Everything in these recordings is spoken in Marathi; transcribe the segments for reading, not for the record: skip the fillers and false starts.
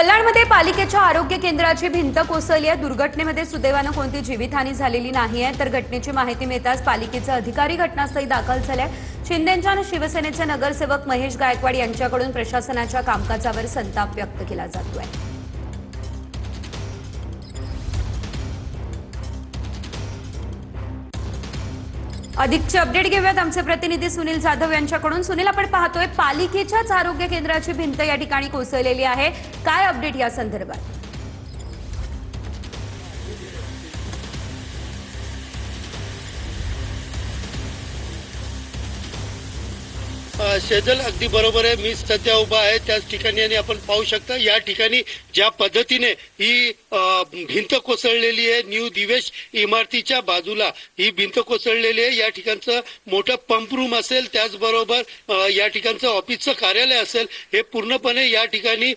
कल्याणमध्ये पालिकेच्या आरोग्य केंद्राची भिंत कोसळली आहे। दुर्घटनेमध्ये सुदैवानं कोणती जीवितहानी झालेली नाही आहे। तर घटनेची माहिती मिळताच पालिकेचे अधिकारी घटनास्थळी दाखल झाले। शिंदेंच्या आणि शिवसेनेचे नगरसेवक महेश गायकवाड यांच्याकडून प्रशासनाच्या कामकाजावर संताप व्यक्त केला जातोय। अधिकचे अपडेट घेऊयात आमचे प्रतिनिधी सुनील जाधव यांच्याकडून। सुनील, आपण पाहतोय पालिकेच्याच आरोग्य केंद्राची भिंत या ठिकाणी कोसळलेली आहे, काय अपडेट या संदर्भात? शेजल, अगदी बरोबर आहे। मी सध्या उभा आहे त्याच ठिकाणी आणि आपण पाहू शकता या ठिकाणी ज्या पद्धतीने ही भिंत कोसळलेली आहे, न्यू दिवेश इमारतीच्या बाजूला ही भिंत कोसळलेली आहे। या ठिकाणचं मोठं पंप रूम असेल, त्याचबरोबर या ठिकाणचं ऑफिसचं कार्यालय असेल, हे पूर्णपणे या ठिकाणी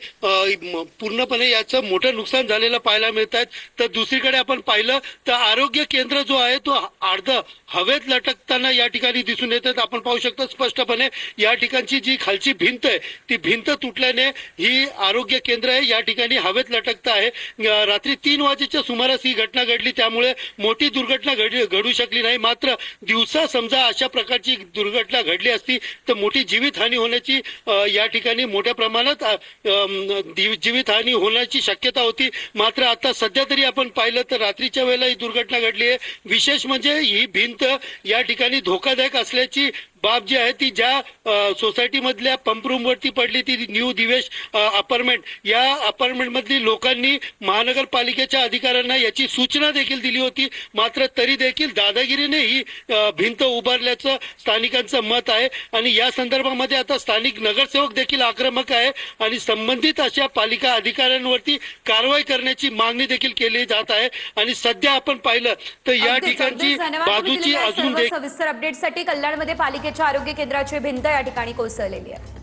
पूर्णपणे याचं मोठं नुकसान झालेलं पाहायला मिळत आहे। तर दुसरीकडे आपण पाहिलं तर आरोग्य केंद्र जो आहे तो अर्ध हवेत लटकताना या ठिकाणी दिसून येतात। आपण पाहू शकतो स्पष्टपणे या ठिकाणची जी खालची भिंत आहे ती भिंत तुटल्याने ही आरोग्य केंद्र आहे या ठिकाणी हवेत लटकत आहे। रात्री 3 वाजेच्या सुमारास ही घटना घडली, त्यामुळे मोठी दुर्घटना घडू शकली नाही। मात्र दिवसा समजा अशा प्रकारची दुर्घटना घडली असती तर मोठी जीवितहानी होण्याची या ठिकाणी मोठ्या प्रमाणात जीवितहानी होण्याची शक्यता होती। मात्र आता सध्या तरी आपण पाहिलं तर रात्रीच्या वेळेला ही दुर्घटना घडली आहे। विशेष म्हणजे ही भिंत या ठिकाणी धोकादायक असल्याची बाब जी आहे ती ज्या सोसायटी मधल्या पंप रूम वरती पडली, ती न्यू दिवेश अपार्टमेंट, या अपार्टमेंट मधली लोकांनी महानगरपालिकेच्या अधिकाऱ्यांना याची सूचना देखील दिली होती। मात्र तरी देखील दादागिरीने ही भिंत उभारल्याचं स्थानिकांचं मत आहे आणि या संदर्भामध्ये आता स्थानिक नगरसेवक देखील आक्रमक आहे आणि संबंधित अशा पालिका अधिकाऱ्यांवरती कारवाई करण्याची मागणी देखील केली जात आहे। आणि सध्या आपण पाहिलं तर या ठिकाणची बाजूची अजून सविस्तर अपडेटसाठी कल्याणमध्ये पालिकेच्या आरोग्य केंद्राची भिंत या ठिकाणी कोसळलेली आहे।